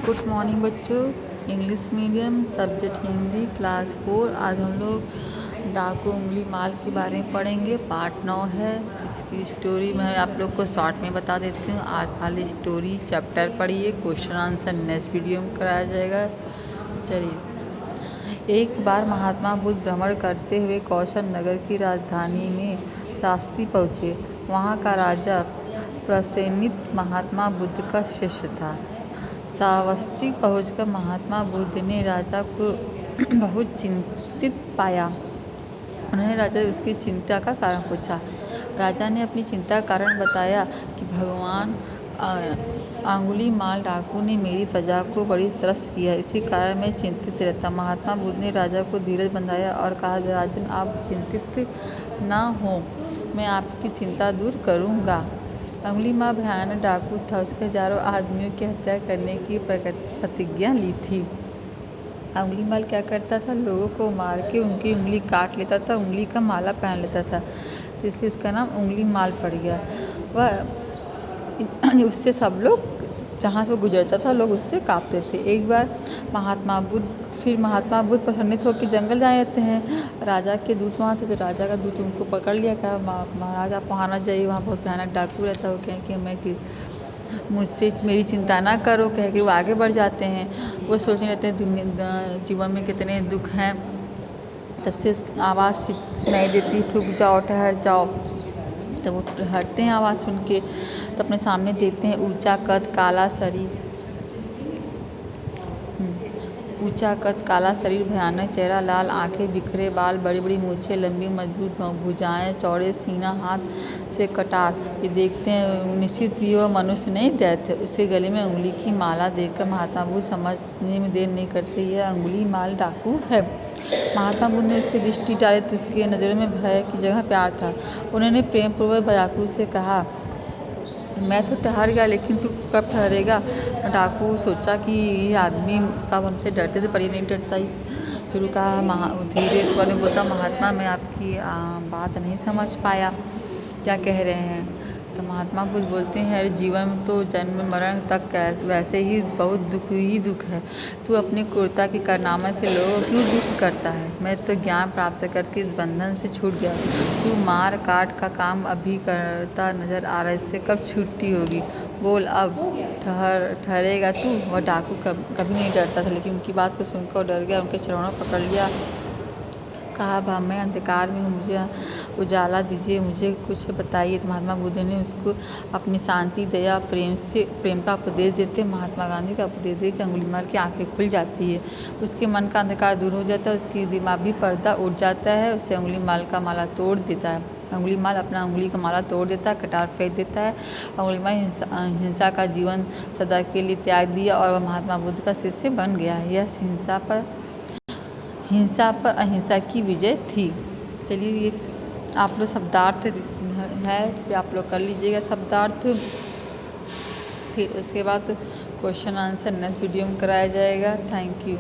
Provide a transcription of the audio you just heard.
Good morning बच्चों। English medium subject Hindi class 4। आज हम लोग डाकू उंगली माल के बारे में पढ़ेंगे। पार्ट 9 है। इसकी स्टोरी मैं आप लोग को शॉर्ट में बता देती हूँ। आज खाली स्टोरी चैप्टर पढ़िए, क्वेश्चन आंसर नेक्स्ट वीडियो में कराया जाएगा। चलिए। एक बार महात्मा बुद्ध भ्रमण करते हुए कौशल नगर की राजधानी में शास्त्री पहुँचे। वहाँ का राजा प्रसेनजित महात्मा बुद्ध का शिष्य था। श्रावस्ती पहुंचकर महात्मा बुद्ध ने राजा को बहुत चिंतित पाया। उन्होंने राजा से उसकी चिंता का कारण पूछा। राजा ने अपनी चिंता का कारण बताया कि भगवान अंगुलीमाल डाकू ने मेरी प्रजा को बड़ी त्रस्त किया, इसी कारण मैं चिंतित रहता। महात्मा बुद्ध ने राजा को धीरज बंधाया और कहा, राजन आप चिंतित ना हो, मैं आपकी चिंता दूर करूँगा। अंगुलीमाल भयानक डाकू था। उसके हजारों आदमियों की हत्या करने की प्रतिज्ञा ली थी। अंगुलीमाल क्या करता था, लोगों को मार के उनकी उंगली काट लेता था, उंगली का माला पहन लेता था, तो इसलिए उसका नाम उंगलीमाल पड़ गया। वह उससे सब लोग जहाँ से वो गुजरता था लोग उससे कांपते थे। एक बार महात्मा बुद्ध प्रसन्नित होकर जंगल जाए रहते हैं। राजा के दूत वहाँ थे, तो राजा का दूत उनको पकड़ लिया। कहा, महाराज आप वहाँ ना जाइए, वहाँ बहुत भयानक डाकू रहता है। वो कहें कि मुझसे मेरी चिंता ना करो, कह के वो आगे बढ़ जाते हैं। वो सोचने रहते हैं जीवन में कितने दुख हैं। तब से उसकी आवाज़ सुनाई देती, रुक जाओ, ठहर जाओ। तब वो हटते हैं आवाज़ सुन के, तो अपने सामने देखते हैं ऊंचा कद काला शरीर, भयानक चेहरा, लाल आंखें, बिखरे बाल, बड़ी बड़ी मूछें, लंबी मजबूत भुजाएं, चौड़े सीना, हाथ से कटार। ये देखते हैं निश्चित ही वह मनुष्य नहीं दैत्य। उसके गले में उंगली की माला देखकर महात्मा बुद्ध समझने में देर नहीं करते, यह अंगुलीमाल डाकू है। महात्मा बुद्ध ने उस पर दृष्टि डाली तो उसकी नज़रों में भय की जगह प्यार था। उन्होंने प्रेम पूर्वक डाकू से कहा, मैं तो ठहर गया, लेकिन तू कब ठहरेगा। डाकू सोचा कि ये आदमी सब हमसे डरते थे, पर ये नहीं डरता ही। फिर कहा, धीरे स्वर में बोलता, महात्मा मैं आपकी बात नहीं समझ पाया, क्या कह रहे हैं। तो महात्मा बुद्ध बोलते हैं, अरे जीवन में तो जन्म मरण तक वैसे ही बहुत दुख है। तू अपनी क्रूरता के कारनामे से लोगों क्यों दुख करता है। मैं तो ज्ञान प्राप्त करके इस बंधन से छूट गया। तू मार काट का काम अभी करता नजर आ रहा है, इससे कब छुट्टी होगी। बोल अब ठहरेगा तू। वह डाकू कभी नहीं डरता था, लेकिन उनकी बात को सुनकर डर गया। उनके चरणों पकड़ लिया, कहा, मैं अंधकार में हूँ, मुझे उजाला दीजिए, मुझे कुछ बताइए। तो महात्मा बुद्ध ने उसको अपनी शांति, दया, प्रेम का उपदेश देते। महात्मा गांधी का उपदेश देकर अंगुलीमाल की आंखें खुल जाती है, उसके मन का अंधकार दूर हो जाता है, उसकी दिमागी पर्दा उठ जाता है, उससे अंगुलीमाल का माला तोड़ देता है। अंगुलीमाल अपना उंगली का माला तोड़ देता है, कटार फेंक देता है। अंगुलीमाल हिंसा का जीवन सदा के लिए त्याग दिया और वह महात्मा बुद्ध का शिष्य बन गया। यह हिंसा पर अहिंसा की विजय थी। चलिए, ये आप लोग शब्दार्थ है, इस पर आप लोग कर लीजिएगा शब्दार्थ। फिर उसके बाद क्वेश्चन आंसर नेक्स्ट वीडियो में कराया जाएगा। Thank you.